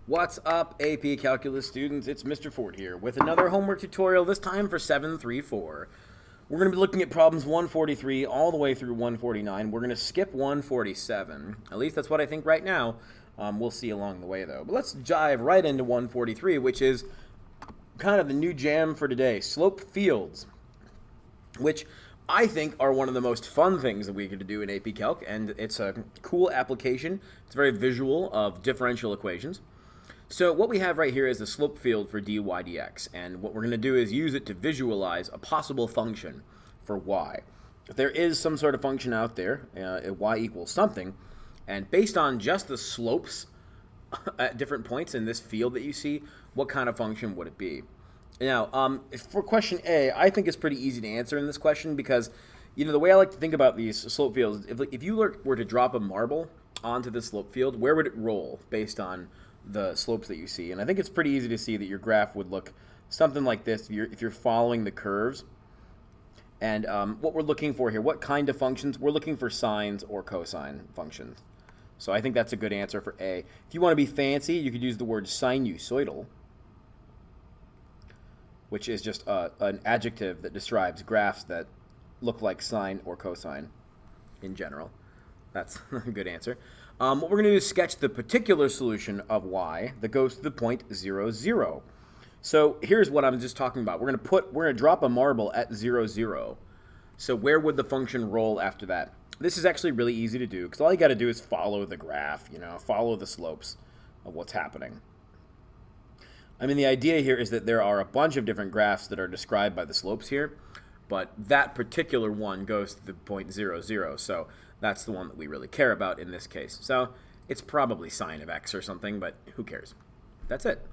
What's up, AP Calculus students? It's Mr. Ford here with another homework tutorial, this time for 734. We're going to be looking at problems 143 all the way through 149. We're going to skip 147. At least that's what I think right now. We'll see along the way, though. But let's dive right into 143, which is kind of the new jam for today, slope fields, which I think are one of the most fun things that we get to do in AP Calc, and it's a cool application. It's very visual of differential equations. So what we have right here is the slope field for dy dx, and what we're going to do is use it to visualize a possible function for y. If there is some sort of function out there, y equals something, and based on just the slopes at different points in this field that you see, what kind of function would it be? Now, for question A, I think it's pretty easy to answer in this question because, the way I like to think about these slope fields, if you were to drop a marble onto the slope field, where would it roll based on the slopes that you see? And I think it's pretty easy to see that your graph would look something like this if you're following the curves. And what we're looking for here, what kind of functions? We're looking for sines or cosine functions. So I think that's a good answer for A. If you want to be fancy, you could use the word sinusoidal, which is just an adjective that describes graphs that look like sine or cosine in general. That's a good answer. What we're going to do is sketch the particular solution of y that goes to the point 0, 0. So here's what I'm just talking about. We're going to drop a marble at 0, 0. So where would the function roll after that? This is actually really easy to do because all you got to do is follow the graph, follow the slopes of what's happening. I mean, the idea here is that there are a bunch of different graphs that are described by the slopes here, but that particular one goes to the point 0, 0. So that's the one that we really care about in this case. So it's probably sine of x or something, but who cares? That's it.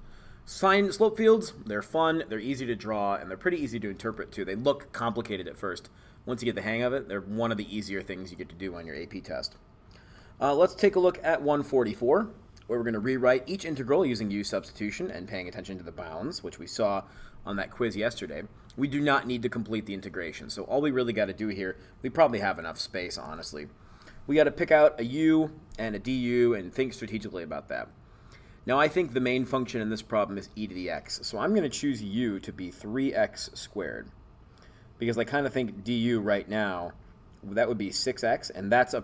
Sine slope fields, they're fun, they're easy to draw, and they're pretty easy to interpret too. They look complicated at first. Once you get the hang of it, they're one of the easier things you get to do on your AP test. Let's take a look at 144, where we're going to rewrite each integral using u substitution and paying attention to the bounds, which we saw on that quiz yesterday. We do not need to complete the integration, so all we really got to do here, we probably have enough space, honestly. We got to pick out a u and a du and think strategically about that. Now, I think the main function in this problem is e to the x, so I'm going to choose u to be 3x squared, because I kind of think du right now, that would be 6x, and that's or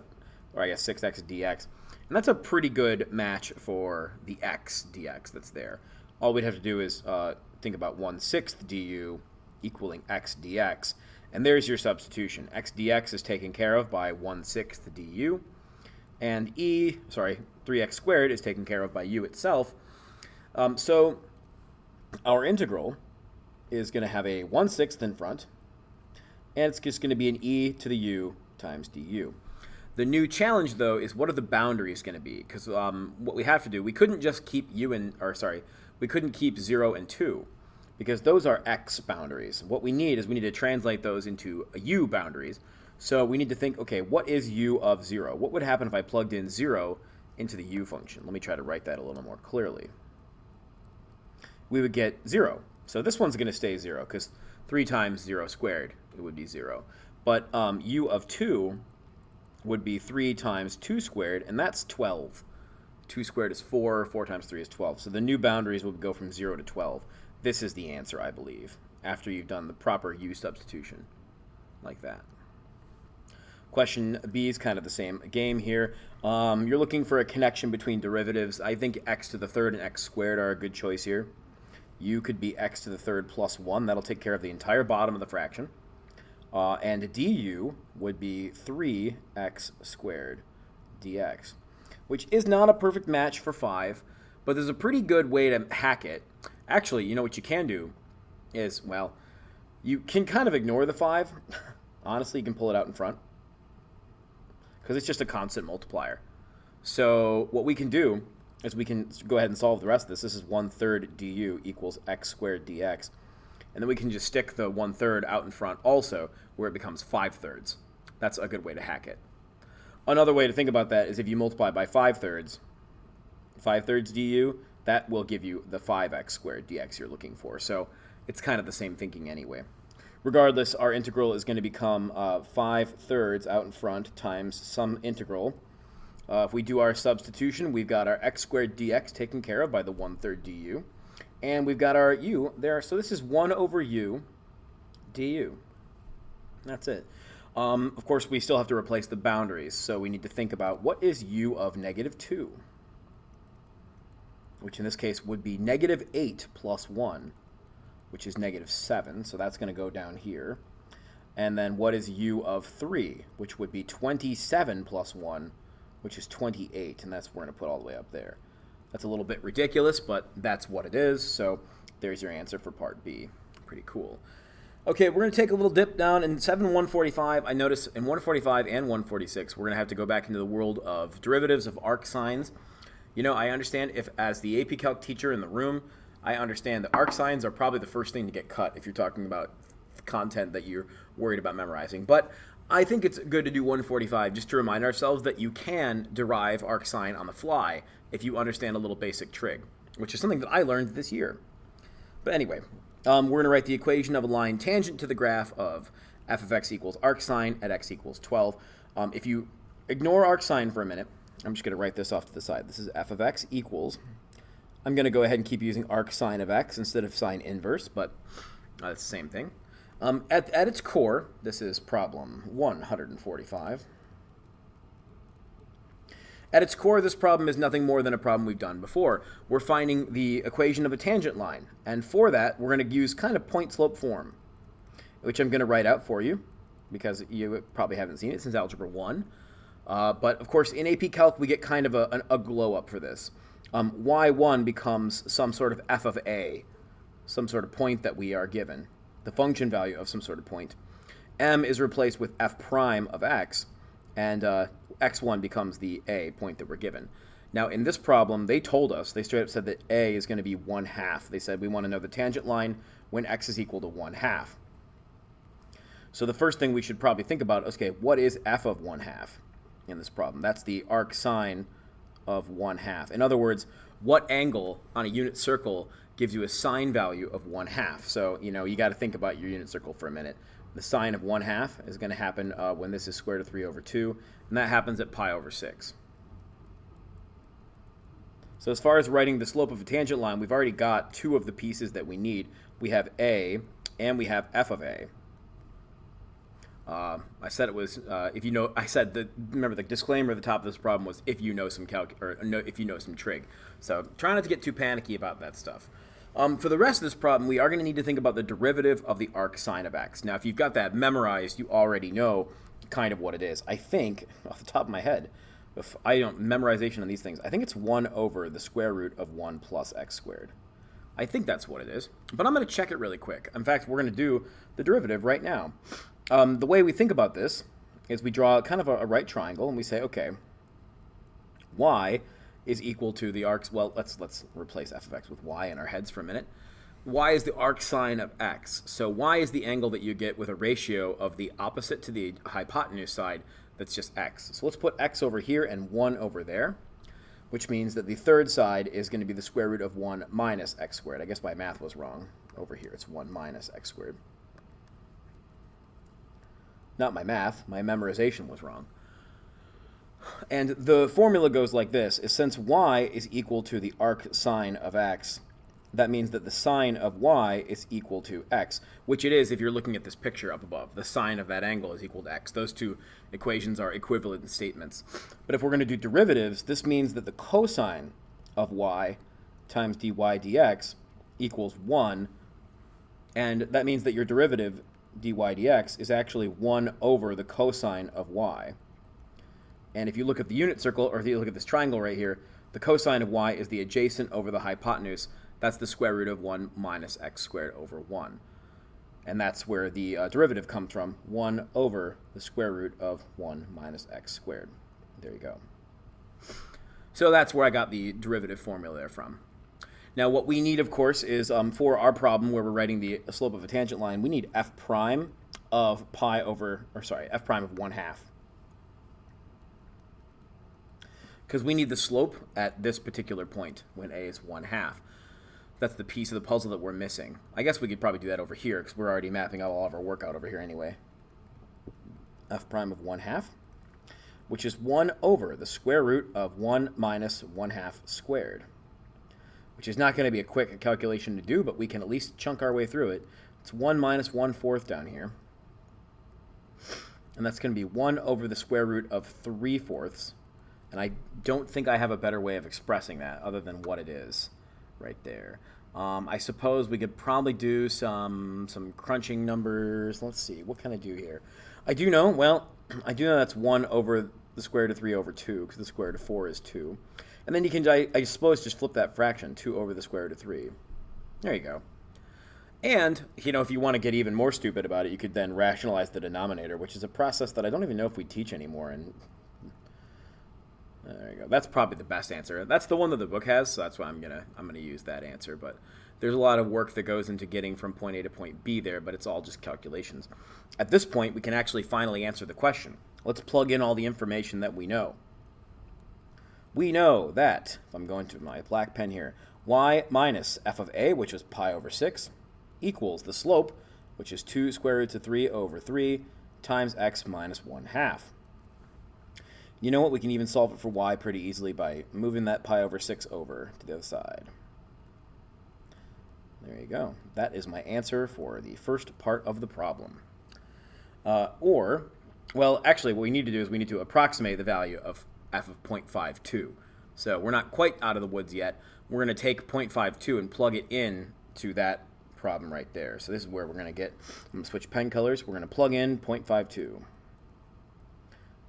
I guess 6x dx, and that's a pretty good match for the x dx that's there. All we'd have to do is think about 1/6 du equaling x dx, and there's your substitution. X dx is taken care of by 1/6 du, and 3x squared is taken care of by u itself. So our integral is going to have a 1/6 in front, and it's just going to be an e to the u times du. The new challenge, though, is what are the boundaries going to be? Because what we have to do, we couldn't just keep we couldn't keep 0 and 2, because those are x boundaries. What we need to translate those into u boundaries. So we need to think, okay, what is u of 0? What would happen if I plugged in 0 into the u function? Let me try to write that a little more clearly. We would get 0. So this one's going to stay 0, because 3 times 0 squared, it would be 0. But u of 2 would be 3 times 2 squared, and that's 12. 2 squared is 4, 4 times 3 is 12. So the new boundaries would go from 0 to 12. This is the answer, I believe, after you've done the proper u substitution, like that. Question B is kind of the same game here. You're looking for a connection between derivatives. I think x to the third and x squared are a good choice here. U could be x to the third plus 1. That'll take care of the entire bottom of the fraction. And du would be 3x squared dx, which is not a perfect match for 5, but there's a pretty good way to hack it. Actually, what you can do is, well, you can kind of ignore the 5. Honestly, you can pull it out in front, because it's just a constant multiplier. So what we can do is we can go ahead and solve the rest of this. This is 1/3 du equals x squared dx. And then we can just stick the 1/3 out in front also, where it becomes 5/3. That's a good way to hack it. Another way to think about that is if you multiply by 5/3 du, that will give you the 5x squared dx you're looking for. So it's kind of the same thinking anyway. Regardless, our integral is going to become 5/3 out in front times some integral If we do our substitution, we've got our x squared dx taken care of by the 1/3 du. And we've got our u there. So this is 1 over u du. That's it. Of course, we still have to replace the boundaries. So we need to think about what is u of -2, which in this case would be -8 plus 1, which is -7. So that's going to go down here. And then what is u of 3, which would be 27 plus 1, which is 28. And that's we're going to put all the way up there. That's a little bit ridiculous, but that's what it is. So there's your answer for part B. Pretty cool. Okay, we're going to take a little dip down in 7-145. I notice in 145 and 146, we're going to have to go back into the world of derivatives of arc sines. You know, I understand if, as the AP Calc teacher in the room, I understand that arc sines are probably the first thing to get cut if you're talking about content that you're worried about memorizing. But I think it's good to do 145 just to remind ourselves that you can derive arc sine on the fly if you understand a little basic trig, which is something that I learned this year. But anyway, we're going to write the equation of a line tangent to the graph of f of x equals arc sine at x equals 12. If you ignore arc sine for a minute, I'm just going to write this off to the side. This is f of x equals, I'm going to go ahead and keep using arc sine of x instead of sine inverse, but it's the same thing. At its core, this is problem 145. At its core, this problem is nothing more than a problem we've done before. We're finding the equation of a tangent line, and for that, we're going to use kind of point-slope form, which I'm going to write out for you, because you probably haven't seen it since Algebra 1. But, of course, in AP Calc, we get kind of a glow-up for this. Y1 becomes some sort of f of a, some sort of point that we are given, the function value of some sort of point. M is replaced with f prime of x, and x1 becomes the a point that we're given. Now, in this problem, they told us, they straight up said that a is going to be 1/2. They said we want to know the tangent line when x is equal to 1/2. So the first thing we should probably think about, okay, what is f of 1/2 in this problem? That's the arc sine of 1/2. In other words, what angle on a unit circle gives you a sine value of 1/2? So, you know, you got to think about your unit circle for a minute. The sine of 1/2 is going to happen when this is square root of 3 over 2, and that happens at pi over 6. So as far as writing the slope of a tangent line, we've already got two of the pieces that we need. We have a, and we have f of a. I said it was if you know. I said that. Remember, the disclaimer at the top of this problem was if you know some if you know some trig. So try not to get too panicky about that stuff. For the rest of this problem, we are going to need to think about the derivative of the arc sine of x. Now, if you've got that memorized, you already know kind of what it is. I think, off the top of my head, if I don't memorization on these things, I think it's 1 over the square root of 1 plus x squared. I think that's what it is, but I'm going to check it really quick. In fact, we're going to do the derivative right now. The way we think about this is we draw kind of a right triangle, and we say, okay, y is equal to the arcs. Well, let's replace f of x with y in our heads for a minute. Y is the arc sine of x. So y is the angle that you get with a ratio of the opposite to the hypotenuse side that's just x. So let's put x over here and 1 over there, which means that the third side is going to be the square root of 1 minus x squared. I guess my math was wrong. Over here, it's 1 minus x squared. Not my math, my memorization was wrong. And the formula goes like this, is since y is equal to the arc sine of x, that means that the sine of y is equal to x, which it is if you're looking at this picture up above. The sine of that angle is equal to x. Those two equations are equivalent statements. But if we're going to do derivatives, this means that the cosine of y times dy dx equals 1, and that means that your derivative dy dx is actually 1 over the cosine of y. And if you look at the unit circle, or if you look at this triangle right here, the cosine of y is the adjacent over the hypotenuse. That's the square root of 1 minus x squared over 1. And that's where the derivative comes from, 1 over the square root of 1 minus x squared. There you go. So that's where I got the derivative formula there from. Now what we need, of course, is for our problem where we're writing the slope of a tangent line, we need f prime of f prime of 1/2. Because we need the slope at this particular point when a is 1/2. That's the piece of the puzzle that we're missing. I guess we could probably do that over here because we're already mapping out all of our work out over here anyway. F prime of 1/2. which is 1 over the square root of 1 minus 1/2 squared, which is not going to be a quick calculation to do, but we can at least chunk our way through it. It's 1 minus 1/4 down here. And that's going to be 1 over the square root of 3/4. And I don't think I have a better way of expressing that other than what it is right there. I suppose we could probably do some crunching numbers. Let's see. What can I do here? I do know that's 1 over the square root of 3 over 2, because the square root of 4 is 2. And then you can, I suppose, just flip that fraction, 2 over the square root of 3. There you go. And, if you want to get even more stupid about it, you could then rationalize the denominator, which is a process that I don't even know if we teach anymore. And there you go. That's probably the best answer. That's the one that the book has, so that's why I'm gonna use that answer. But there's a lot of work that goes into getting from point A to point B there, but it's all just calculations. At this point, we can actually finally answer the question. Let's plug in all the information that we know. We know that, if I'm going to my black pen here, y minus f of a, which is pi over 6, equals the slope, which is 2 square roots of 3 over 3, times x minus 1/2. You know what? We can even solve it for y pretty easily by moving that pi over 6 over to the other side. There you go. That is my answer for the first part of the problem. Actually, what we need to do is we need to approximate the value of f of 0.52. So we're not quite out of the woods yet. We're going to take 0.52 and plug it in to that problem right there. So this is where we're going to get, I'm going to switch pen colors. We're going to plug in 0.52.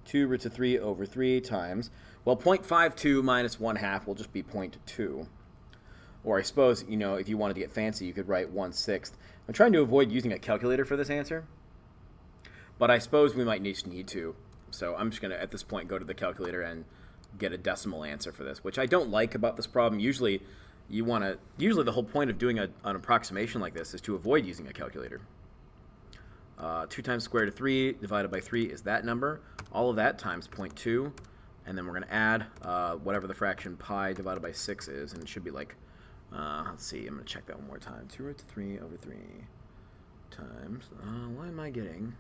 2 roots of 3 over 3 times, 0.52 minus 1/2 will just be 0.2. Or I suppose, if you wanted to get fancy, you could write 1/6. I'm trying to avoid using a calculator for this answer, but I suppose we might just need to. So I'm just going to, at this point, go to the calculator and get a decimal answer for this, which I don't like about this problem. Usually the whole point of doing an approximation like this is to avoid using a calculator. 2 times square root of 3 divided by 3 is that number. All of that times 0.2. And then we're going to add whatever the fraction pi divided by 6 is. And it should be like, let's see, I'm going to check that one more time. 2 roots of 3 over 3 times, what am I getting?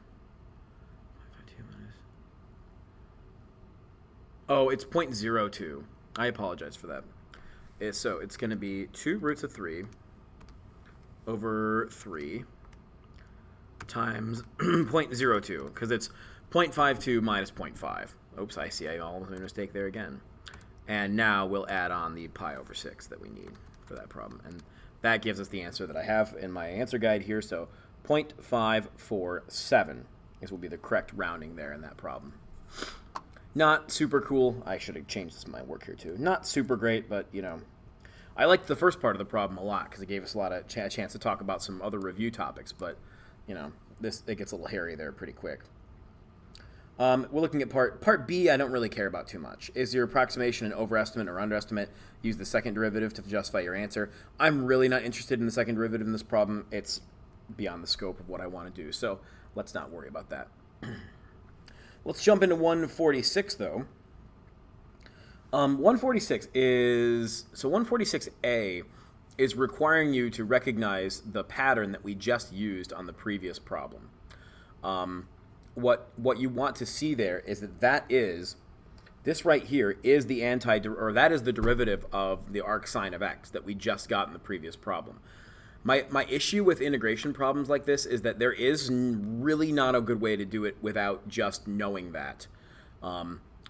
Oh, it's 0.02. I apologize for that. So it's going to be 2 roots of 3 over 3 times 0.02, because it's 0.52 minus 0.5. Oops, I see I almost made a mistake there again. And now we'll add on the pi over 6 that we need for that problem. And that gives us the answer that I have in my answer guide here. So 0.547 will be the correct rounding there in that problem. Not super cool. I should have changed this in my work here too. Not super great, but I liked the first part of the problem a lot because it gave us a lot of chance to talk about some other review topics. But it gets a little hairy there pretty quick. We're looking at part B. I don't really care about too much. Is your approximation an overestimate or underestimate? Use the second derivative to justify your answer. I'm really not interested in the second derivative in this problem. It's beyond the scope of what I want to do. So let's not worry about that. Let's jump into 146 though. 146A is requiring you to recognize the pattern that we just used on the previous problem. What you want to see there is this right here is that is the derivative of the arc sine of x that we just got in the previous problem. My issue with integration problems like this is that there is really not a good way to do it without just knowing that.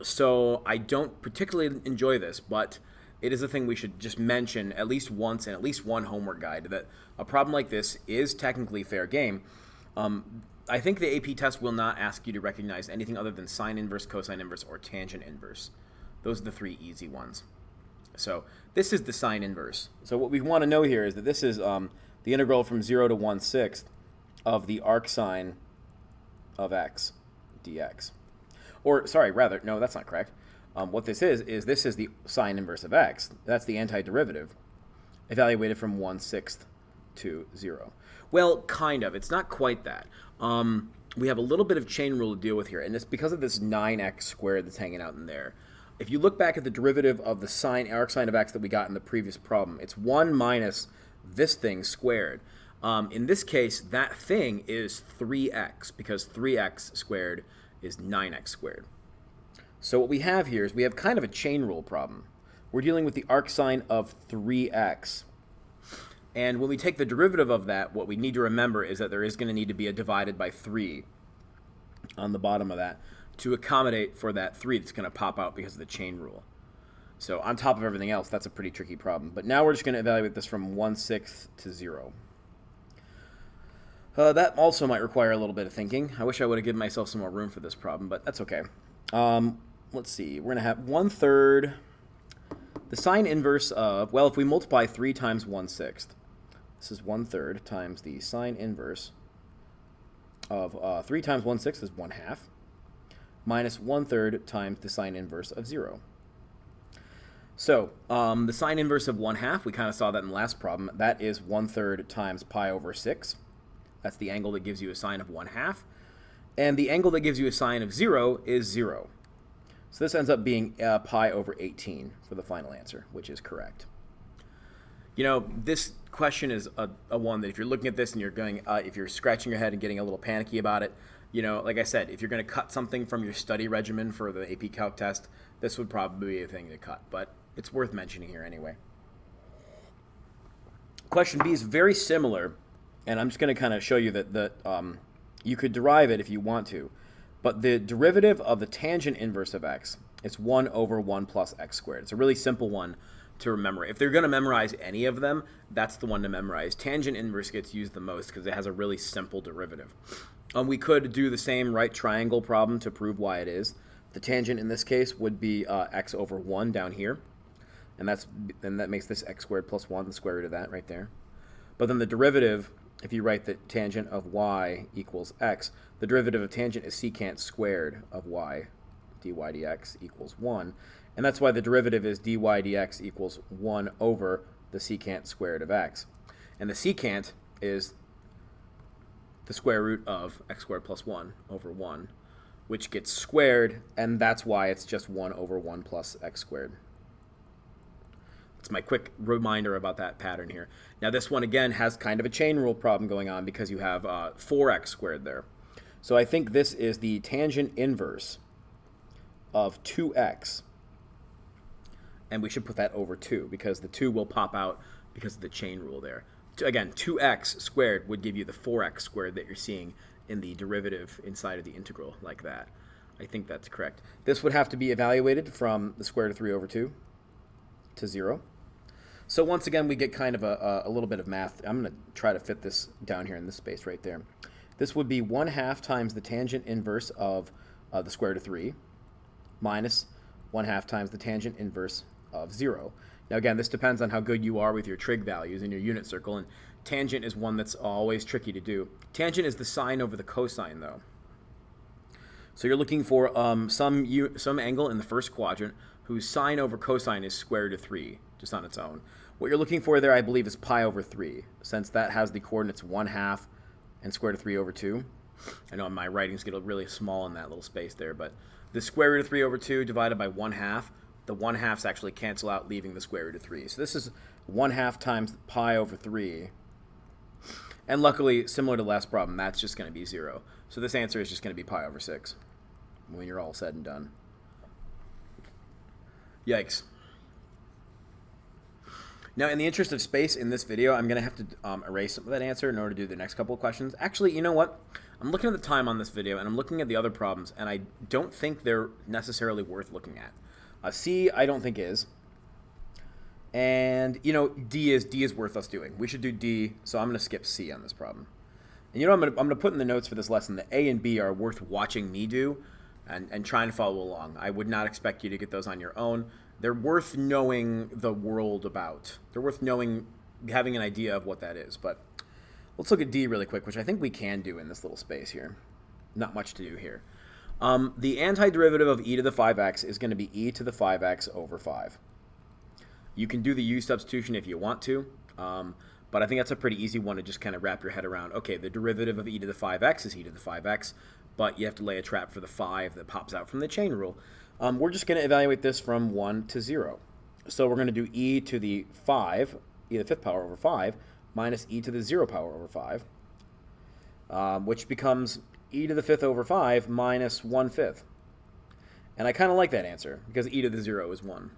So I don't particularly enjoy this, but it is a thing we should just mention at least once in at least one homework guide, that a problem like this is technically fair game. I think the AP test will not ask you to recognize anything other than sine inverse, cosine inverse, or tangent inverse. Those are the 3 easy ones. So this is the sine inverse. So what we want to know here is that this is the integral from 0 to 1/6 of the arc sine of x dx. Or, sorry, rather, no, that's not correct. What this is the sine inverse of x. That's the antiderivative, evaluated from 1/6 to 0. Well, kind of. It's not quite that. We have a little bit of chain rule to deal with here, and it's because of this 9x squared that's hanging out in there. If you look back at the derivative of the arc sine of x that we got in the previous problem, it's 1 minus this thing squared. In this case, that thing is 3x, because 3x squared is 9x squared. So what we have here is we have kind of a chain rule problem. We're dealing with the arcsine of 3x. And when we take the derivative of that, what we need to remember is that there is going to need to be a divided by 3 on the bottom of that to accommodate for that 3 that's going to pop out because of the chain rule. So on top of everything else, that's a pretty tricky problem. But now we're just going to evaluate this from 1/6 to 0. That also might require a little bit of thinking. I wish I would have given myself some more room for this problem, but that's okay. Let's see. We're going to have 1/3. The sine inverse of, well, if we multiply 3 times 1/6, this is 1/3 times the sine inverse of 3 times 1/6 is 1/2, minus 1/3 times the sine inverse of 0. So the sine inverse of 1/2, we kind of saw that in the last problem. That is 1/3 times pi over 6. That's the angle that gives you a sine of 1/2. And the angle that gives you a sine of 0 is 0. So this ends up being pi over 18 for the final answer, which is correct. You know, this question is a one that if you're looking at this and you're going, if you're scratching your head and getting a little panicky about it, you know, like I said, if you're going to cut something from your study regimen for the AP Calc test, this would probably be a thing to cut, but it's worth mentioning here anyway. Question B is very similar, and I'm just going to kind of show you that you could derive it if you want to, but the derivative of the tangent inverse of x is 1 over 1 plus x squared. It's a really simple one to remember. If they're going to memorize any of them, that's the one to memorize. Tangent inverse gets used the most because it has a really simple derivative. We could do the same right triangle problem to prove why it is. The tangent in this case would be x over 1 down here, and that makes this x squared plus 1, the square root of that right there. But then the derivative, if you write that tangent of y equals x, the derivative of tangent is secant squared of y, dy dx equals 1. And that's why the derivative is dy dx equals 1 over the secant squared of x. And the secant is the square root of x squared plus 1 over 1, which gets squared, and that's why it's just 1 over 1 plus x squared. That's my quick reminder about that pattern here. Now this one again has kind of a chain rule problem going on because you have 4x squared there. So I think this is the tangent inverse of 2x. And we should put that over 2 because the 2 will pop out because of the chain rule there. Again, 2x squared would give you the 4x squared that you're seeing in the derivative inside of the integral like that. I think that's correct. This would have to be evaluated from the square root of 3 over 2 to 0. So once again, we get kind of a little bit of math. I'm going to try to fit this down here in this space right there. This would be 1/2 times the tangent inverse of the square root of 3 minus 1/2 times the tangent inverse of 0. Now again, this depends on how good you are with your trig values in your unit circle, and tangent is one that's always tricky to do. Tangent is the sine over the cosine, though. So you're looking for some angle in the first quadrant whose sine over cosine is square root of 3, just on its own. What you're looking for there, I believe, is pi over 3, since that has the coordinates 1/2 and square root of 3 over 2. I know my writings get really small in that little space there, but the square root of 3 over 2 divided by 1/2, the 1/2s actually cancel out, leaving the square root of 3. So this is 1/2 times pi over 3. And luckily, similar to the last problem, that's just going to be 0. So this answer is just going to be pi over 6 when you're all said and done. Yikes. Now, in the interest of space in this video, I'm going to have to erase some of that answer in order to do the next couple of questions. Actually, you know what? I'm looking at the time on this video, and I'm looking at the other problems, and I don't think they're necessarily worth looking at. C, I don't think is. And, you know, D is worth us doing. We should do D, so I'm going to skip C on this problem. And, you know, I'm going to put in the notes for this lesson that A and B are worth watching me do and trying to follow along. I would not expect you to get those on your own. They're worth knowing the world about. They're worth knowing, having an idea of what that is. But let's look at D really quick, which I think we can do in this little space here. Not much to do here. The antiderivative of e to the 5x is going to be e to the 5x over 5. You can do the u substitution if you want to, but I think that's a pretty easy one to just kind of wrap your head around. Okay, the derivative of e to the 5x is e to the 5x, but you have to lay a trap for the 5 that pops out from the chain rule. We're just going to evaluate this from 1 to 0. So we're going to do e to the 5, e to the 5th power over 5, minus e to the 0 power over 5, which becomes e to the 5th over 5 minus 1/5. And I kind of like that answer because e to the 0 is 1.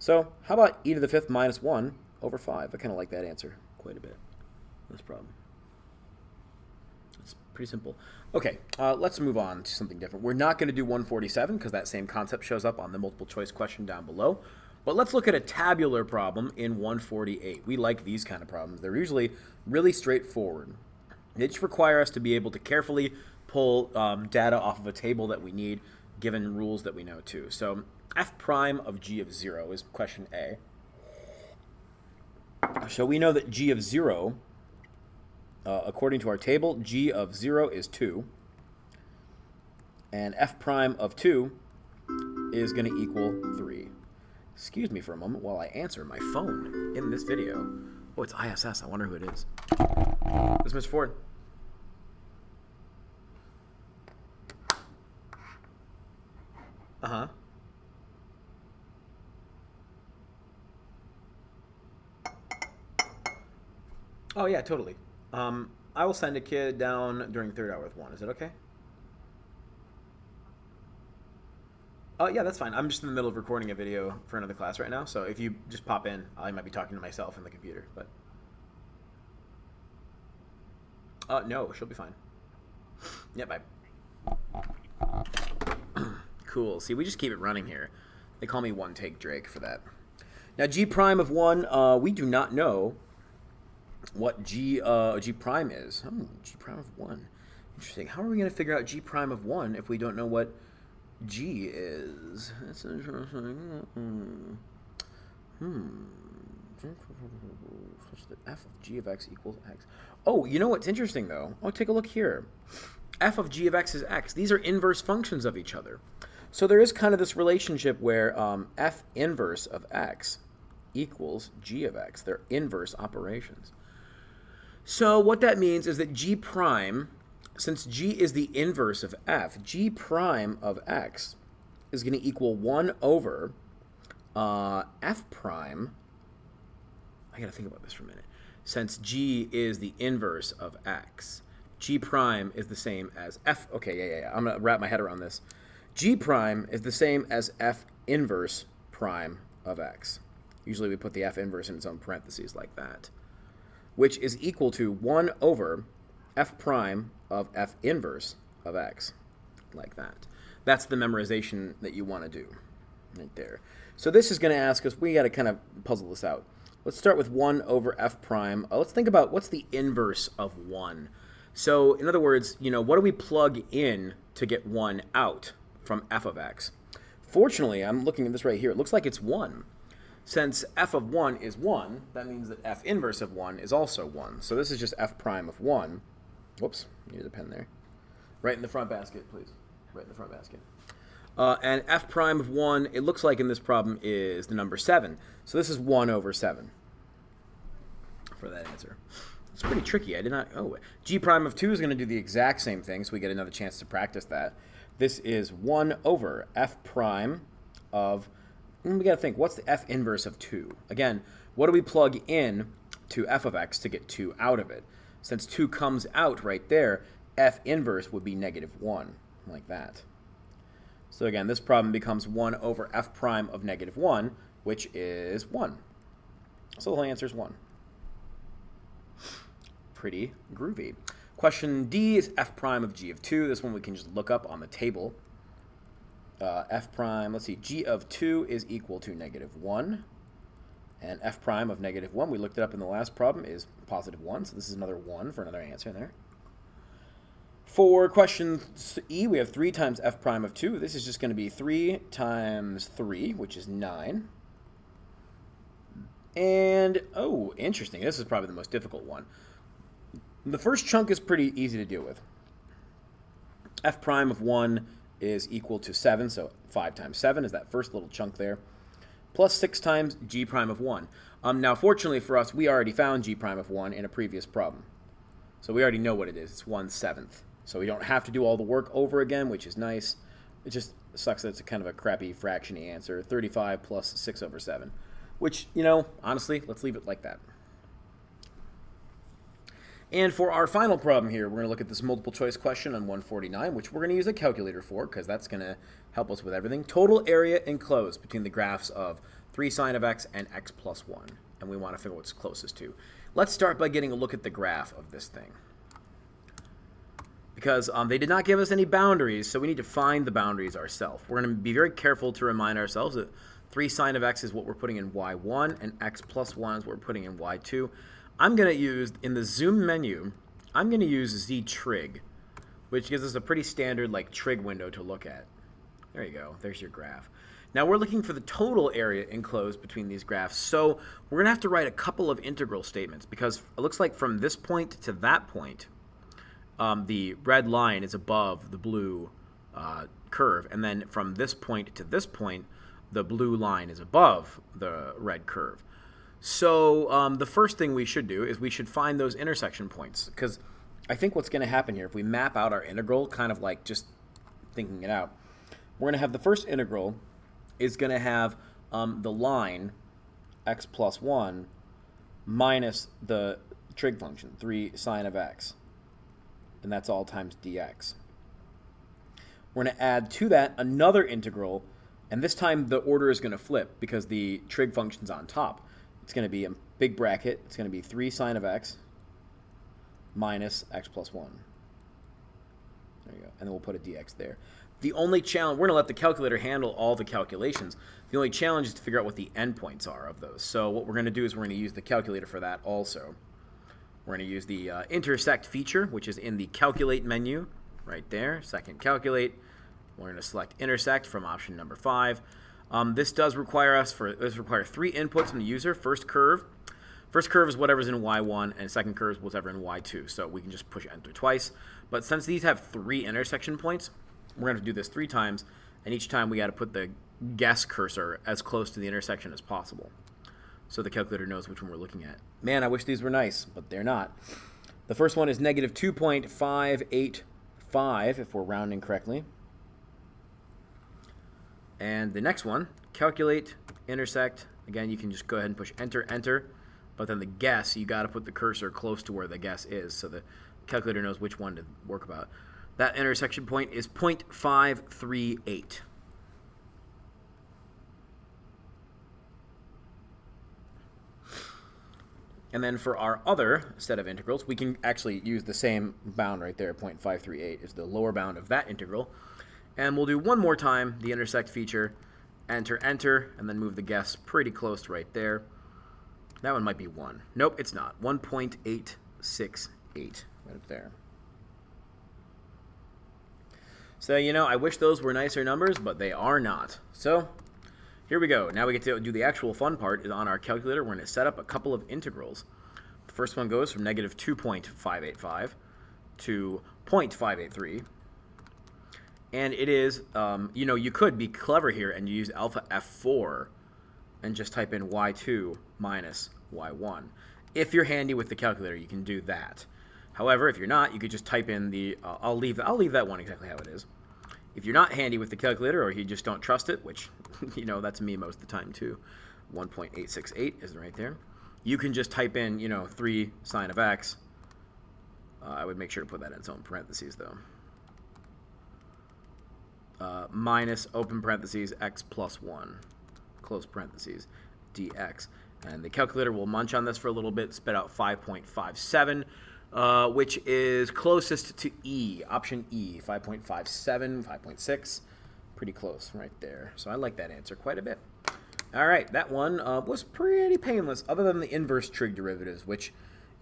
So how about e to the 5th minus 1 over 5? I kind of like that answer quite a bit. This problem. It's pretty simple. Okay, let's move on to something different. We're not going to do 147 because that same concept shows up on the multiple choice question down below. But let's look at a tabular problem in 148. We like these kind of problems. They're usually really straightforward. They just require us to be able to carefully pull data off of a table that we need, given rules that we know too. So f prime of g of 0 is question A. So we know that g of 0, according to our table, g of 0 is 2. And f prime of 2 is going to equal 3. Excuse me for a moment while I answer my phone in this video. Oh, it's ISS. I wonder who it is. This is Mr. Ford. Uh-huh. Oh, yeah, totally. I will send a kid down during third hour with 1. Is it okay? Yeah, that's fine. I'm just in the middle of recording a video for another class right now, so if you just pop in, I might be talking to myself in the computer, but... no, she'll be fine. Yeah, bye. Cool. See, we just keep it running here. They call me One Take Drake for that. Now, g prime of 1, we do not know what g prime is. Oh, g prime of 1. Interesting. How are we going to figure out g prime of 1 if we don't know what g is? That's interesting. Such that f of g of x equals x. Oh, you know what's interesting, though? Oh, take a look here. F of g of x is x. These are inverse functions of each other. So there is kind of this relationship where f inverse of x equals g of x. They're inverse operations. So what that means is that g prime, since g is the inverse of f, g prime of x is going to equal 1 over f prime. I got to think about this for a minute. Since g is the inverse of x, g prime is the same as f. Okay, yeah. I'm going to wrap my head around this. G prime is the same as f inverse prime of x. Usually we put the f inverse in its own parentheses like that, which is equal to 1 over f prime of f inverse of x, like that. That's the memorization that you want to do right there. So this is going to ask us, we got to kind of puzzle this out. Let's start with 1 over f prime. Let's think about what's the inverse of 1. So in other words, what do we plug in to get 1 out from f of x? Fortunately, I'm looking at this right here. It looks like it's 1. Since f of 1 is 1, that means that f inverse of 1 is also 1. So this is just f prime of 1. Whoops, needed a pen there. Right in the front basket, please. Right in the front basket. And f prime of 1, it looks like in this problem is the number 7. So this is 1 over 7 for that answer. It's pretty tricky. I did not... Oh, g prime of 2 is going to do the exact same thing, so we get another chance to practice that. This is 1 over f prime of... We got to think, what's the f inverse of 2? Again, what do we plug in to f of x to get 2 out of it? Since 2 comes out right there, f inverse would be negative 1, like that. So again, this problem becomes 1 over f prime of negative 1, which is 1. So the whole answer is 1. Pretty groovy. Question D is f prime of g of 2. This one we can just look up on the table. F prime, let's see, g of 2 is equal to negative 1. And f prime of negative 1, we looked it up in the last problem, is positive 1. So this is another 1 for another answer there. For question E, we have 3 times f prime of 2. This is just going to be 3 times 3, which is 9. And, oh, interesting. This is probably the most difficult one. The first chunk is pretty easy to deal with. F prime of 1 is equal to 7, so 5 times 7 is that first little chunk there, plus 6 times g prime of 1. Now, fortunately for us, we already found g prime of 1 in a previous problem. So we already know what it is. It's 1/7. So we don't have to do all the work over again, which is nice. It just sucks that it's a kind of a crappy fraction-y answer, 35 plus 6 over 7, which, honestly, let's leave it like that. And for our final problem here, we're going to look at this multiple choice question on 149, which we're going to use a calculator for because that's going to help us with everything. Total area enclosed between the graphs of 3 sine of x and x plus 1. And we want to figure out what's closest to. Let's start by getting a look at the graph of this thing. Because they did not give us any boundaries, so we need to find the boundaries ourselves. We're going to be very careful to remind ourselves that 3 sine of x is what we're putting in y1, and x plus 1 is what we're putting in y2. I'm going to use, in the zoom menu, I'm going to use z trig, which gives us a pretty standard like trig window to look at. There you go. There's your graph. Now we're looking for the total area enclosed between these graphs, so we're going to have to write a couple of integral statements because it looks like from this point to that point, the red line is above the blue curve, and then from this point to this point, the blue line is above the red curve. So the first thing we should do is we should find those intersection points, because I think what's going to happen here, if we map out our integral, kind of like just thinking it out, we're going to have the first integral is going to have the line x plus 1 minus the trig function, 3 sine of x. And that's all times dx. We're going to add to that another integral, and this time the order is going to flip because the trig function's on top. It's going to be a big bracket. It's going to be 3 sine of x minus x plus 1. There you go. And then we'll put a dx there. The only challenge, we're going to let the calculator handle all the calculations. The only challenge is to figure out what the endpoints are of those. So what we're going to do is we're going to use the calculator for that also. We're going to use the intersect feature, which is in the calculate menu right there. Second, calculate. We're going to select intersect from option number 5. This does require 3 inputs from the user. First curve is whatever's in y1, and second curve is whatever in y2. So we can just push enter twice. But since these have 3 intersection points, we're going to do this 3 times, and each time we got to put the guess cursor as close to the intersection as possible, so the calculator knows which one we're looking at. Man, I wish these were nice, but they're not. The first one is negative 2.585, if we're rounding correctly. And the next one, calculate, intersect. Again, you can just go ahead and push enter, enter. But then the guess, you got to put the cursor close to where the guess is, so the calculator knows which one to work about. That intersection point is 0.538. And then for our other set of integrals, we can actually use the same bound right there, 0.538 is the lower bound of that integral. And we'll do one more time, the intersect feature, enter, enter, and then move the guess pretty close to right there. That one might be 1. Nope, it's not. 1.868 right up there. So, I wish those were nicer numbers, but they are not. So, here we go. Now we get to do the actual fun part. Is on our calculator, we're going to set up a couple of integrals. The first one goes from negative 2.585 to 0.583. And it is, you could be clever here and use alpha F4 and just type in y2 minus y1. If you're handy with the calculator, you can do that. However, if you're not, you could just type in the, I'll leave that one exactly how it is. If you're not handy with the calculator or you just don't trust it, which, that's me most of the time too, 1.868 is right there. You can just type in, 3 sine of x. I would make sure to put that in its own parentheses though. Minus, open parentheses, x plus 1, close parentheses, dx. And the calculator will munch on this for a little bit, spit out 5.57. Which is closest to E, option E, 5.57, 5.6, pretty close right there. So I like that answer quite a bit. All right, that one was pretty painless, other than the inverse trig derivatives, which,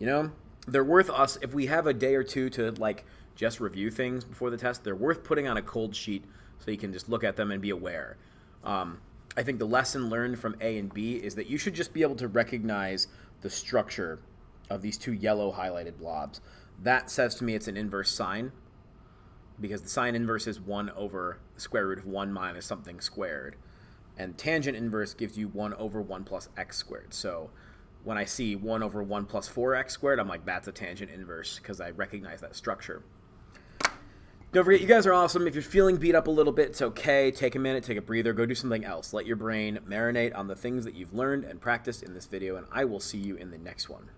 they're worth us, if we have a day or two to, just review things before the test, they're worth putting on a cold sheet so you can just look at them and be aware. I think the lesson learned from A and B is that you should just be able to recognize the structure of these 2 yellow highlighted blobs. That says to me it's an inverse sine, because the sine inverse is 1 over the square root of 1 minus something squared. And tangent inverse gives you 1 over 1 plus x squared. So when I see 1 over 1 plus 4x squared, I'm like, that's a tangent inverse, because I recognize that structure. Don't forget, you guys are awesome. If you're feeling beat up a little bit, it's okay. Take a minute, take a breather, go do something else. Let your brain marinate on the things that you've learned and practiced in this video, and I will see you in the next one.